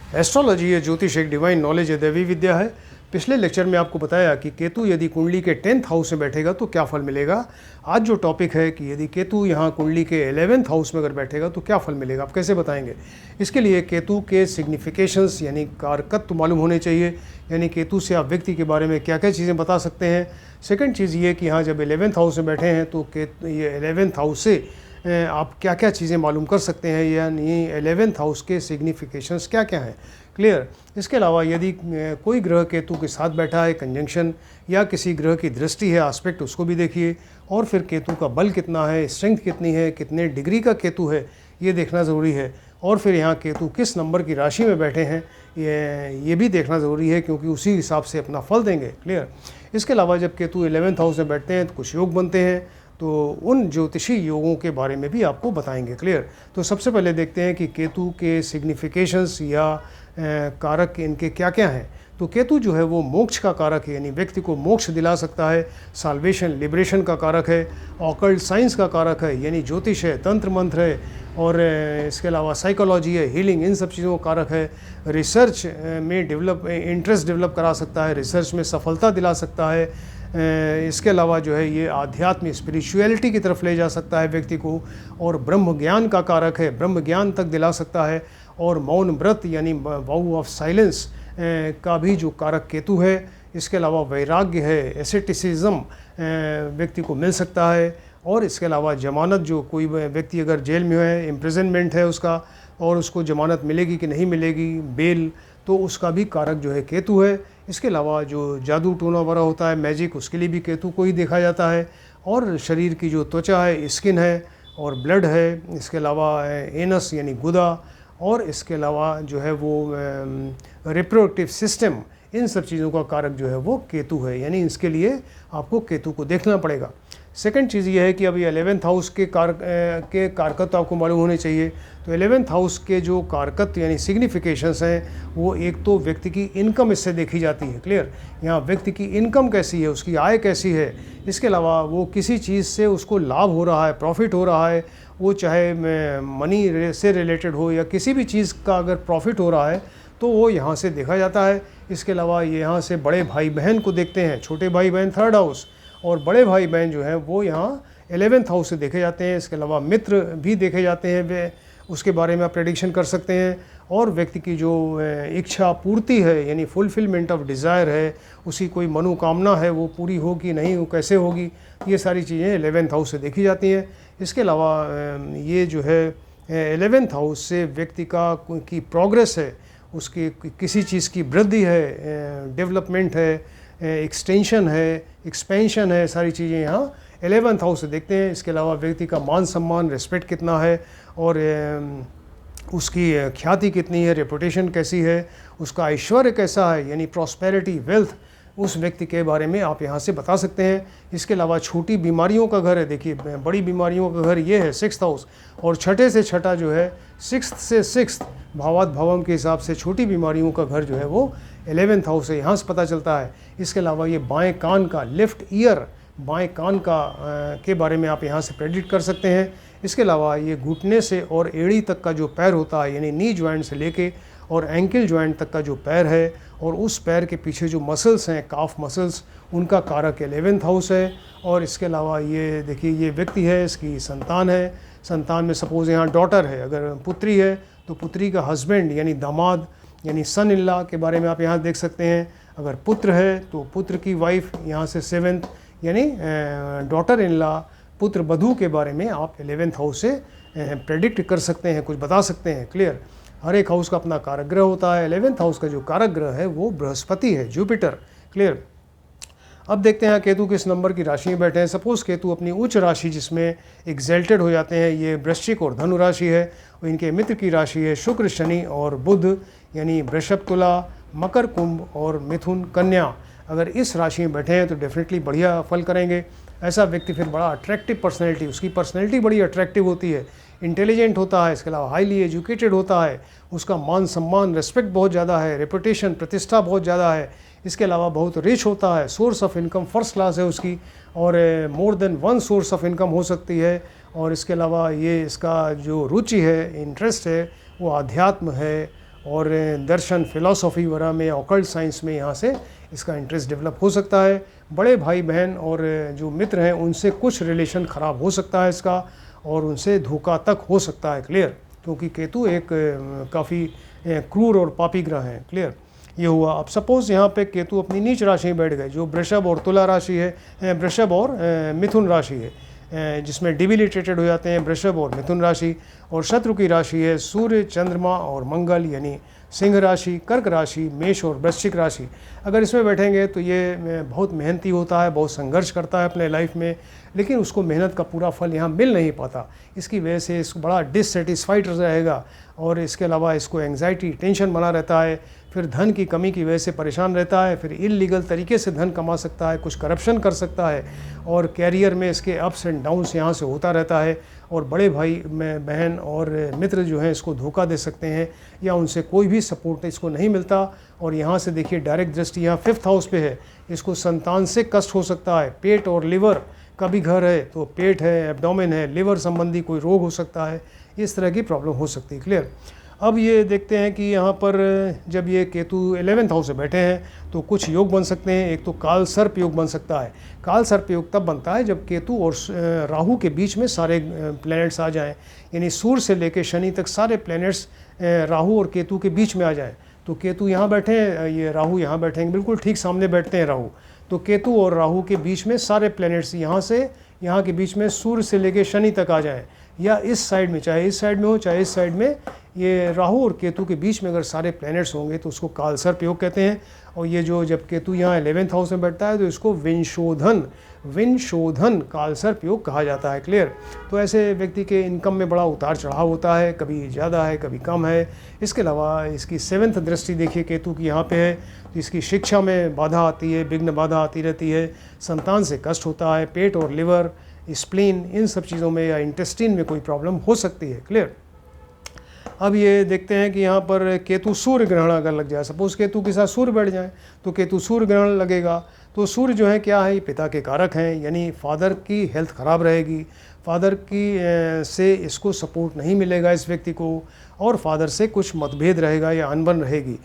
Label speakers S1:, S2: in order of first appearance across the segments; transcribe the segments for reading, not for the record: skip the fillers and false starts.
S1: Astrology या ज्योतिष एक डिवाइन नॉलेज है, दैवी विद्या है। पिछले लेक्चर में आपको बताया कि केतु यदि कुंडली के 10th हाउस में बैठेगा तो क्या फल मिलेगा। आज जो टॉपिक है कि यदि केतु यहाँ कुंडली के 11th हाउस में अगर बैठेगा तो क्या फल मिलेगा, आप कैसे बताएंगे। इसके लिए केतु के सिग्निफिकेशंस यानी कारकत्व मालूम होने चाहिए, यानी केतु से आप व्यक्ति के बारे में क्या क्या चीज़ें बता सकते हैं। सेकंड चीज़ ये कि यहाँ जब 11th हाउस में बैठे हैं तो ये 11th हाउस से आप क्या क्या चीज़ें मालूम कर सकते हैं, यानी 11th हाउस के सिग्निफिकेशंस क्या क्या हैं, क्लियर। इसके अलावा यदि कोई ग्रह केतु के साथ बैठा है, कंजंक्शन या किसी ग्रह की दृष्टि है, एस्पेक्ट, उसको भी देखिए। और फिर केतु का बल कितना है, स्ट्रेंथ कितनी है, कितने डिग्री का केतु है, ये देखना ज़रूरी है। और फिर यहाँ केतु किस नंबर की राशि में बैठे हैं ये भी देखना ज़रूरी है, क्योंकि उसी हिसाब से अपना फल देंगे, क्लियर। इसके अलावा जब केतु 11th हाउस में बैठते हैं तो कुछ योग बनते हैं, तो उन ज्योतिषी योगों के बारे में भी आपको बताएंगे, क्लियर। तो सबसे पहले देखते हैं कि केतु के सिग्निफिकेशंस या कारक इनके क्या क्या हैं। तो केतु जो है वो मोक्ष का कारक है, यानी व्यक्ति को मोक्ष दिला सकता है। साल्वेशन, लिबरेशन का कारक है। ऑकल्ट साइंस का कारक है, यानी ज्योतिष है, तंत्र मंत्र है, और इसके अलावा साइकोलॉजी है, हीलिंग, इन सब चीज़ों का कारक है। रिसर्च में इंटरेस्ट डेवलप करा सकता है, रिसर्च में सफलता दिला सकता है। इसके अलावा जो है ये आध्यात्म, स्पिरिचुअलिटी की तरफ ले जा सकता है व्यक्ति को। और ब्रह्म ज्ञान का कारक है, ब्रह्म ज्ञान तक दिला सकता है। और मौन व्रत यानी वाउ ऑफ साइलेंस का भी जो कारक केतु है। इसके अलावा वैराग्य है, एसेटिसिज्म व्यक्ति को मिल सकता है। और इसके अलावा जमानत, जो कोई व्यक्ति अगर जेल में है, इम्प्रिजनमेंट है उसका, और उसको जमानत मिलेगी कि नहीं मिलेगी, बेल, तो उसका भी कारक जो है केतु है। इसके अलावा जो जादू टोना वगैरह होता है, मैजिक, उसके लिए भी केतु को ही देखा जाता है। और शरीर की जो त्वचा है, स्किन है, और ब्लड है। इसके अलावा एनस यानी गुदा, और इसके अलावा जो है वो रिप्रोडक्टिव सिस्टम, इन सब चीज़ों का कारक जो है वो केतु है, यानी इसके लिए आपको केतु को देखना पड़ेगा। सेकंड चीज़ ये है कि अभी 11th हाउस के कारकत्व आपको मालूम होने चाहिए। तो 11th हाउस के जो कारकत्व यानी सिग्निफिकेशंस हैं, वो एक तो व्यक्ति की इनकम इससे देखी जाती है, क्लियर। यहाँ व्यक्ति की इनकम कैसी है, उसकी आय कैसी है। इसके अलावा वो किसी चीज़ से उसको लाभ हो रहा है, प्रॉफिट हो रहा है, वो चाहे मनी से रिलेटेड हो या किसी भी चीज़ का अगर प्रॉफिट हो रहा है तो वो यहाँ से देखा जाता है। इसके अलावा ये यहाँ से बड़े भाई बहन को देखते हैं, छोटे भाई बहन 3rd हाउस, और बड़े भाई बहन जो हैं वो यहाँ 11th हाउस से देखे जाते हैं। इसके अलावा मित्र भी देखे जाते हैं, वे उसके बारे में आप प्रेडिक्शन कर सकते हैं। और व्यक्ति की जो इच्छा पूर्ति है, यानी फुलफिलमेंट ऑफ डिज़ायर है, उसी कोई मनोकामना है, वो पूरी हो कि नहीं, वो कैसे होगी, ये सारी चीज़ें 11th हाउस से देखी जाती हैं। इसके अलावा ये जो है 11th हाउस से व्यक्ति की प्रोग्रेस है, उसकी किसी चीज़ की वृद्धि है, डेवलपमेंट है, एक्सटेंशन है, एक्सपेंशन है, सारी चीज़ें यहाँ 11th हाउस से देखते हैं। इसके अलावा व्यक्ति का मान सम्मान, रिस्पेक्ट कितना है, और उसकी ख्याति कितनी है, रेपुटेशन कैसी है, उसका ऐश्वर्य कैसा है, यानी प्रॉस्पेरिटी, वेल्थ, उस व्यक्ति के बारे में आप यहाँ से बता सकते हैं। इसके अलावा छोटी बीमारियों का घर है, देखिए बड़ी बीमारियों का घर ये है 6th हाउस, और छठे से छठा जो है 6th से 6th भावात भावम के हिसाब से छोटी बीमारियों का घर जो है वो 11th हाउस है, यहाँ से पता चलता है। इसके अलावा ये बाएं कान का, लेफ्ट ईयर, बाएं कान का के बारे में आप यहाँ से प्रेडिक्ट कर सकते हैं। इसके अलावा ये घुटने से और एड़ी तक का जो पैर होता है, यानी नी जॉइंट से लेके और एंकल जॉइंट तक का जो पैर है, और उस पैर के पीछे जो मसल्स हैं, काफ मसल्स, उनका कारक 11th हाउस है। और इसके अलावा ये देखिए, ये व्यक्ति है, इसकी संतान है, संतान में सपोज़ यहाँ डॉटर है, अगर पुत्री है तो पुत्री का हस्बैंड यानी दामाद, यानी सन इन लॉ के बारे में आप यहाँ देख सकते हैं। अगर पुत्र है तो पुत्र की वाइफ, यहाँ से 7th यानी डॉटर इन लॉ, पुत्र वधू के बारे में आप 11th हाउस से प्रेडिक्ट कर सकते हैं, कुछ बता सकते हैं, क्लियर। हर एक हाउस का अपना कारक ग्रह होता है। 11th हाउस का जो कारक ग्रह है वो बृहस्पति है, जुपिटर, क्लियर। अब देखते हैं केतु किस नंबर की राशि में बैठे हैं। सपोज़ केतु अपनी उच्च राशि जिसमें एग्जल्टेड हो जाते हैं, ये वृश्चिक और धनु राशि है, और इनके मित्र की राशि है शुक्र, शनि और बुध, यानी वृषभ, तुला, मकर, कुंभ और मिथुन, कन्या। अगर इस राशि में बैठे हैं तो डेफिनेटली बढ़िया फल करेंगे। ऐसा व्यक्ति फिर बड़ा अट्रैक्टिव पर्सनैलिटी, उसकी पर्सनैलिटी बड़ी अट्रैक्टिव होती है, इंटेलिजेंट होता है, इसके अलावा हाईली एजुकेटेड होता है, उसका मान सम्मान, रिस्पेक्ट बहुत ज़्यादा है, रेपुटेशन, प्रतिष्ठा बहुत ज़्यादा है। इसके अलावा बहुत रिच होता है, source of income first class है उसकी, और more than one source of income हो सकती है। और इसके अलावा ये इसका जो रुचि है, इंटरेस्ट है, वो आध्यात्म है, और दर्शन, फिलॉसफी वगैरह में, ऑकल्ट साइंस में यहाँ से इसका इंटरेस्ट डेवलप हो सकता है। बड़े भाई बहन और जो मित्र हैं उनसे कुछ रिलेशन ख़राब हो सकता है इसका, और उनसे धोखा तक हो सकता है। क्लियर, क्योंकि केतु एक काफ़ी क्रूर और पापी ग्रह हैं। क्लियर, ये हुआ। अब सपोज़ यहाँ पे केतु अपनी नीच राशि में बैठ गए, जो वृषभ और तुला राशि है, वृषभ और मिथुन राशि है, जिसमें डिबिलिटेटेड हो जाते हैं वृषभ और मिथुन राशि, और शत्रु की राशि है सूर्य, चंद्रमा और मंगल, यानी सिंह राशि, कर्क राशि, मेष और वृश्चिक राशि। अगर इसमें बैठेंगे तो ये बहुत मेहनती होता है, बहुत संघर्ष करता है अपने लाइफ में, लेकिन उसको मेहनत का पूरा फल यहाँ मिल नहीं पाता। इसकी वजह से इसको बड़ा डिससेटिस्फाइड रहेगा, और इसके अलावा इसको एंग्जाइटी, टेंशन बना रहता है। फिर धन की कमी की वजह से परेशान रहता है, फिर इलीगल तरीके से धन कमा सकता है, कुछ करप्शन कर सकता है, और कैरियर में इसके अप्स एंड डाउन्स यहाँ से होता रहता है। और बड़े भाई में बहन और मित्र जो हैं इसको धोखा दे सकते हैं, या उनसे कोई भी सपोर्ट इसको नहीं मिलता। और यहाँ से देखिए डायरेक्ट दृष्टि यहाँ 5th हाउस पे है, इसको संतान से कष्ट हो सकता है। पेट और लिवर का भी घर है, तो पेट है, एब्डोमेन है, लिवर संबंधी कोई रोग हो सकता है, इस तरह की प्रॉब्लम हो सकती है। क्लियर। अब ये देखते हैं कि यहाँ पर जब ये केतु 11th हाउस में बैठे हैं तो कुछ योग बन सकते हैं। एक तो काल सर्प योग बन सकता है। काल सर्प योग तब बनता है जब केतु और राहु के बीच में सारे प्लैनेट्स आ जाएं, यानी सूर्य से लेकर शनि तक सारे प्लैनेट्स राहु और केतु के बीच में आ जाएं। तो केतु यहाँ बैठे हैं, ये राहु यहाँ बैठेंगे, बिल्कुल ठीक सामने बैठते हैं राहु। तो केतु और राहु के बीच में सारे प्लैनेट्स यहाँ से यहाँ के बीच में सूर्य से लेकर शनि तक आ जाएं, या इस साइड में, चाहे इस साइड में हो चाहे इस साइड में, ये राहु और केतु के बीच में अगर सारे प्लैनेट्स होंगे तो उसको काल सर्प योग कहते हैं। और ये जो जब केतु यहाँ 11th हाउस में बैठता है तो इसको विंशोधन काल सर्प योग कहा जाता है। क्लियर। तो ऐसे व्यक्ति के इनकम में बड़ा उतार चढ़ाव होता है, कभी ज़्यादा है कभी कम है। इसके अलावा इसकी 7th दृष्टि देखिए केतु की यहाँ पे है, तो इसकी शिक्षा में बाधा आती है, विघ्न बाधा आती रहती है, संतान से कष्ट होता है, पेट और लिवर, स्प्लीन, इन सब चीज़ों में या इंटेस्टाइन में कोई प्रॉब्लम हो सकती है। क्लियर। अब ये देखते हैं कि यहाँ पर केतु सूर्य ग्रहण अगर लग जाए, सपोज केतु के साथ सूर्य बैठ जाए तो केतु सूर्य ग्रहण लगेगा। तो सूर्य जो है क्या है, ये पिता के कारक हैं, यानी फादर की हेल्थ ख़राब रहेगी, फादर की से इसको सपोर्ट नहीं मिलेगा इस व्यक्ति को, और फादर से कुछ मतभेद रहेगा या अनबन रहेगी।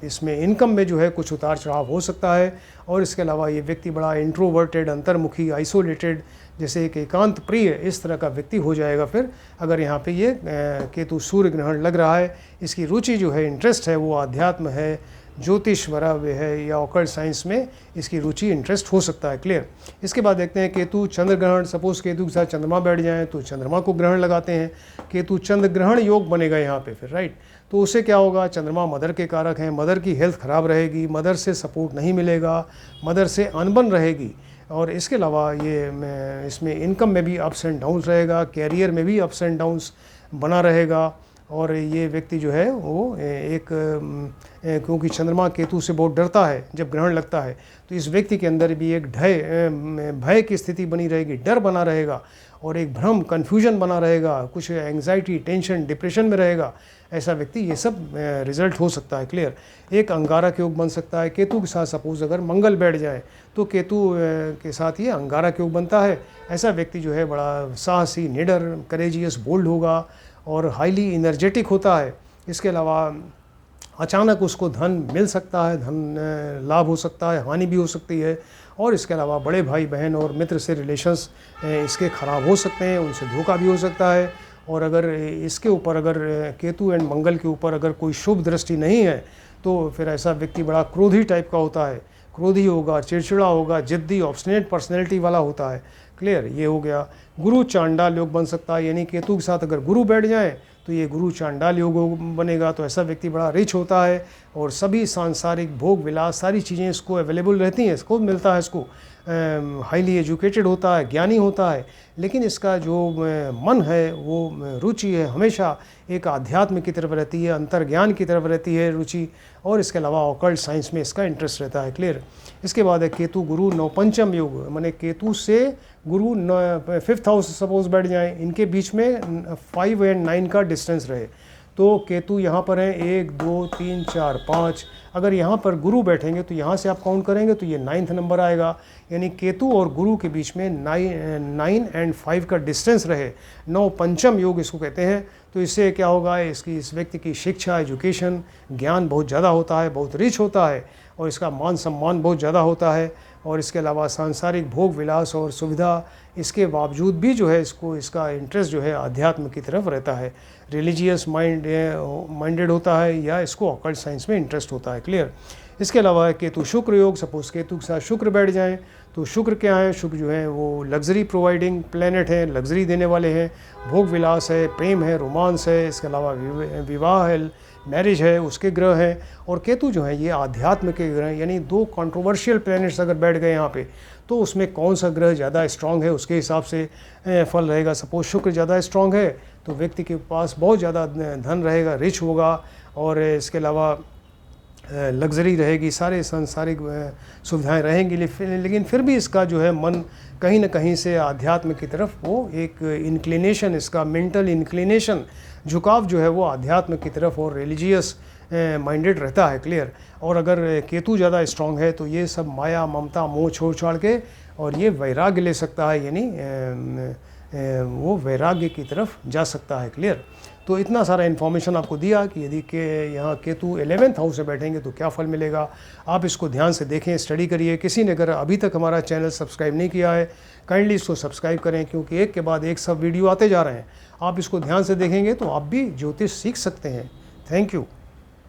S1: इसमें इनकम में जो है कुछ उतार चढ़ाव हो सकता है। और इसके अलावा ये व्यक्ति बड़ा इंट्रोवर्टेड, अंतर्मुखी, आइसोलेटेड, जैसे एक एकांत प्रिय इस तरह का व्यक्ति हो जाएगा फिर अगर यहाँ पे ये केतु सूर्य ग्रहण लग रहा है। इसकी रुचि जो है, इंटरेस्ट है, वो आध्यात्म है, ज्योतिष वगैरह है, या ऑकल्ट साइंस में इसकी रुचि, इंटरेस्ट हो सकता है। क्लियर। इसके बाद देखते हैं केतु चंद्र ग्रहण। सपोज केतु के साथ चंद्रमा बैठ जाए तो चंद्रमा को ग्रहण लगाते हैं, केतु चंद्र ग्रहण योग बनेगा यहाँ पे फिर, राइट। तो उससे क्या होगा, चंद्रमा मदर के कारक हैं, मदर की हेल्थ ख़राब रहेगी, मदर से सपोर्ट नहीं मिलेगा, मदर से अनबन रहेगी। और इसके अलावा ये इसमें इनकम में भी अप्स एंड डाउन्स रहेगा, कैरियर में भी अप्स एंड डाउन्स बना रहेगा। और ये व्यक्ति जो है वो क्योंकि चंद्रमा केतु से बहुत डरता है जब ग्रहण लगता है, तो इस व्यक्ति के अंदर भी एक भय की स्थिति बनी रहेगी, डर बना रहेगा, और एक भ्रम, कन्फ्यूजन बना रहेगा, कुछ एंग्जाइटी, टेंशन, डिप्रेशन में रहेगा ऐसा व्यक्ति। ये सब रिजल्ट हो सकता है। क्लियर। एक अंगारक योग बन सकता है केतु के साथ। सपोज अगर मंगल बैठ जाए तो केतु के साथ ये अंगारक योग बनता है। ऐसा व्यक्ति जो है बड़ा साहसी, निडर, करेजियस, बोल्ड होगा और हाईली एनर्जेटिक होता है। इसके अलावा अचानक उसको धन मिल सकता है, धन लाभ हो सकता है, हानि भी हो सकती है। और इसके अलावा बड़े भाई बहन और मित्र से रिलेशंस इसके ख़राब हो सकते हैं, उनसे धोखा भी हो सकता है। और अगर इसके ऊपर अगर केतु एंड मंगल के ऊपर अगर कोई शुभ दृष्टि नहीं है तो फिर ऐसा व्यक्ति बड़ा क्रोधी टाइप का होता है, क्रोधी होगा, चिड़चिड़ा होगा, जिद्दी, ऑब्स्टिनेट पर्सनैलिटी वाला होता है। क्लियर। ये हो गया। गुरु चांडाल योग बन सकता है, यानी केतु के साथ अगर गुरु बैठ जाए तो ये गुरु चांडाल योग बनेगा। तो ऐसा व्यक्ति बड़ा रिच होता है और सभी सांसारिक भोग विलास सारी चीज़ें इसको अवेलेबल रहती हैं, इसको मिलता है, इसको हाईली एजुकेटेड होता है, ज्ञानी होता है। लेकिन इसका जो मन है, वो रुचि है, हमेशा एक आध्यात्म की तरफ रहती है, अंतर्ज्ञान की तरफ रहती है रुचि। और इसके अलावा ऑकल्ट साइंस में इसका इंटरेस्ट रहता है। क्लियर। इसके बाद है केतु गुरु नवपंचम योग, माने केतु से गुरु 5th हाउस सपोज बैठ जाएं, इनके बीच में 5 और 9 का डिस्टेंस रहे। तो केतु यहाँ पर है 1 2 3 4 5। अगर यहाँ पर गुरु बैठेंगे तो यहाँ से आप काउंट करेंगे तो ये 9th नंबर आएगा। यानी केतु और गुरु के बीच में 9 और 5 का डिस्टेंस रहे, नवपंचम योग इसको कहते हैं। तो इससे क्या होगा, इस व्यक्ति की शिक्षा, एजुकेशन, ज्ञान बहुत ज़्यादा होता है, बहुत रिच होता है, और इसका मान सम्मान बहुत ज़्यादा होता है। और इसके अलावा सांसारिक भोग विलास और सुविधा इसके बावजूद भी जो है इसका इंटरेस्ट जो है अध्यात्म की तरफ रहता है, रिलीजियस माइंडेड होता है, या इसको ऑकल्ट साइंस में इंटरेस्ट होता है। क्लियर। इसके अलावा केतु शुक्र योग, सपोज केतु के साथ शुक्र बैठ जाएं तो शुक्र क्या है, शुक्र जो है वो लग्जरी प्रोवाइडिंग प्लेनेट है, लग्जरी देने वाले हैं, भोग विलास है, प्रेम है, रोमांस है, इसके अलावा विवाह है, मैरिज है, उसके ग्रह हैं। और केतु जो है ये आध्यात्म के ग्रह, यानी दो कंट्रोवर्शियल प्लैनेट्स अगर बैठ गए यहाँ पे तो उसमें कौन सा ग्रह ज़्यादा स्ट्रांग है उसके हिसाब से फल रहेगा। सपोज शुक्र ज़्यादा स्ट्रांग है तो व्यक्ति के पास बहुत ज़्यादा धन रहेगा, रिच होगा, और इसके अलावा लग्जरी रहेगी, सारे सांसारिक सुविधाएं रहेंगी, लेकिन फिर भी इसका जो है मन कहीं ना कहीं से आध्यात्म की तरफ वो एक इंक्लिनेशन, इसका मेंटल इंक्लिनेशन, झुकाव जो है वो आध्यात्म की तरफ और रिलीजियस माइंडेड रहता है। क्लियर। और अगर केतु ज़्यादा स्ट्रांग है तो ये सब माया, ममता, मोह छोड़ छाड़ के और ये वैराग्य ले सकता है, यानी वो वैराग्य की तरफ जा सकता है। क्लियर। तो इतना सारा इन्फॉर्मेशन आपको दिया कि यदि यहाँ केतु 11th हाउस से बैठेंगे तो क्या फल मिलेगा। आप इसको ध्यान से देखें, स्टडी करिए। किसी ने अगर अभी तक हमारा चैनल सब्सक्राइब नहीं किया है, काइंडली इसको सब्सक्राइब करें, क्योंकि एक के बाद एक सब वीडियो आते जा रहे हैं। आप इसको ध्यान से देखेंगे तो आप भी ज्योतिष सीख सकते हैं। Thank you.